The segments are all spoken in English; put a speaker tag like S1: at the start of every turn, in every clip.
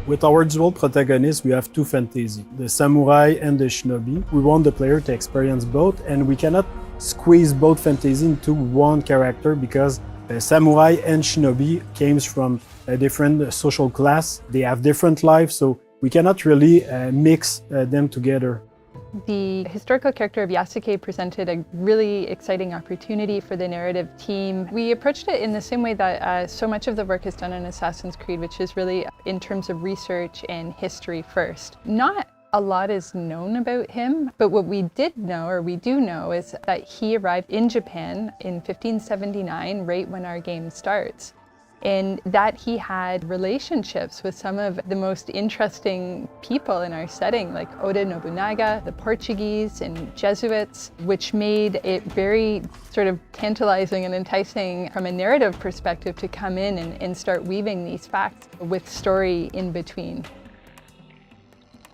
S1: With our dual protagonists, we have two fantasy, the samurai and the shinobi. We want the player to experience both, and we cannot squeeze both fantasy into one character because samurai and shinobi came from a different social class. They have different lives, so we cannot really mix them together.
S2: The historical character of Yasuke presented a really exciting opportunity for the narrative team. We approached it in the same way that so much of the work is done on Assassin's Creed, which is really in terms of research and history first. Not a lot is known about him, but what we did know, or we do know, is that he arrived in Japan in 1579, right when our game starts. And that he had relationships with some of the most interesting people in our setting, like Oda Nobunaga, the Portuguese, and Jesuits, which made it very sort of tantalizing and enticing from a narrative perspective to come in and start weaving these facts with story in between.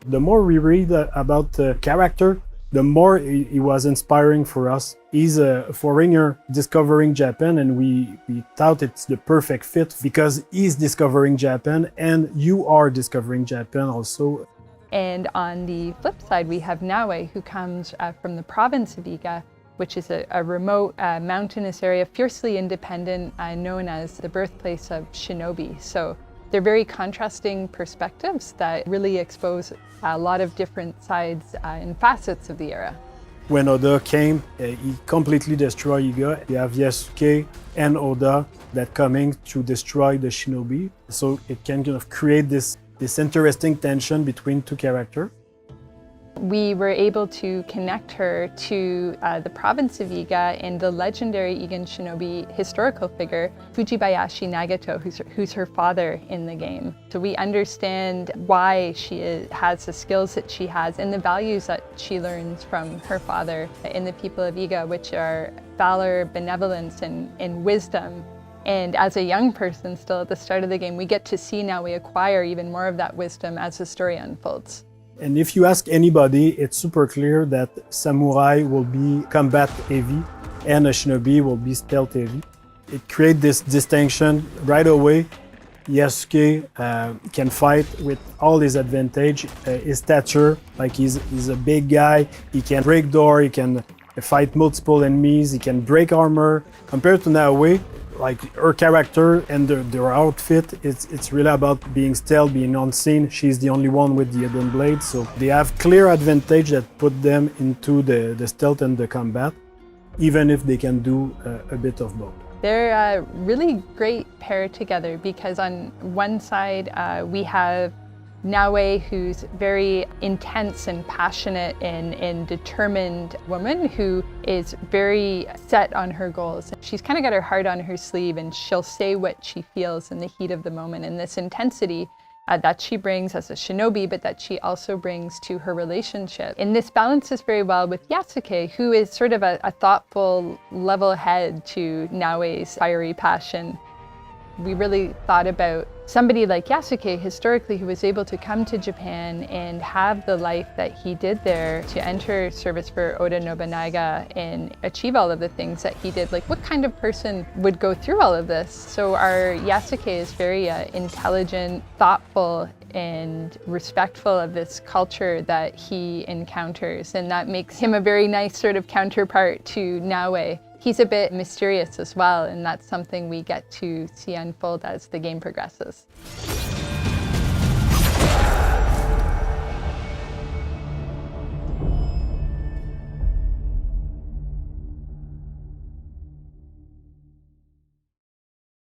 S1: The more we read about the character, the more he was inspiring for us. He's a foreigner discovering Japan, and we thought it's the perfect fit because he's discovering Japan and you are discovering Japan also.
S2: And on the flip side, we have Naoe, who comes from the province of Iga, which is a remote mountainous area, fiercely independent, known as the birthplace of shinobi. So they're very contrasting perspectives that really expose a lot of different sides and facets of the era.
S1: When Oda came, he completely destroyed Iga. You have Yasuke and Oda that coming to destroy the shinobi. So it can kind of create this interesting tension between two characters.
S2: We were able to connect her to the province of Iga and the legendary Igan shinobi historical figure, Fujibayashi Nagato, who's her father in the game. So we understand why she has the skills that she has and the values that she learns from her father in the people of Iga, which are valor, benevolence, and wisdom. And as a young person still at the start of the game, we get to see now we acquire even more of that wisdom as the story unfolds.
S1: And if you ask anybody, it's super clear that samurai will be combat heavy and a shinobi will be stealth heavy. It creates this distinction right away. Yasuke can fight with all his advantage, his stature, like he's a big guy, he can break door, he can fight multiple enemies, he can break armor. Compared to Naoe, like her character and their outfit, it's really about being stealth, being unseen. She's the only one with the hidden blade, so they have clear advantage that put them into the stealth and the combat, even if they can do a bit of both.
S2: They're a really great pair together because on one side we have Naoe, who's very intense and passionate and determined woman who is very set on her goals. She's kind of got her heart on her sleeve and she'll say what she feels in the heat of the moment. And this intensity that she brings as a shinobi, but that she also brings to her relationship. And this balances very well with Yasuke, who is sort of a thoughtful, level head to Naoe's fiery passion. We really thought about somebody like Yasuke historically who was able to come to Japan and have the life that he did there, to enter service for Oda Nobunaga and achieve all of the things that he did. Like, what kind of person would go through all of this? So our Yasuke is very intelligent, thoughtful, and respectful of this culture that he encounters, and that makes him a very nice sort of counterpart to Naoe. He's a bit mysterious as well, and that's something we get to see unfold as the game progresses.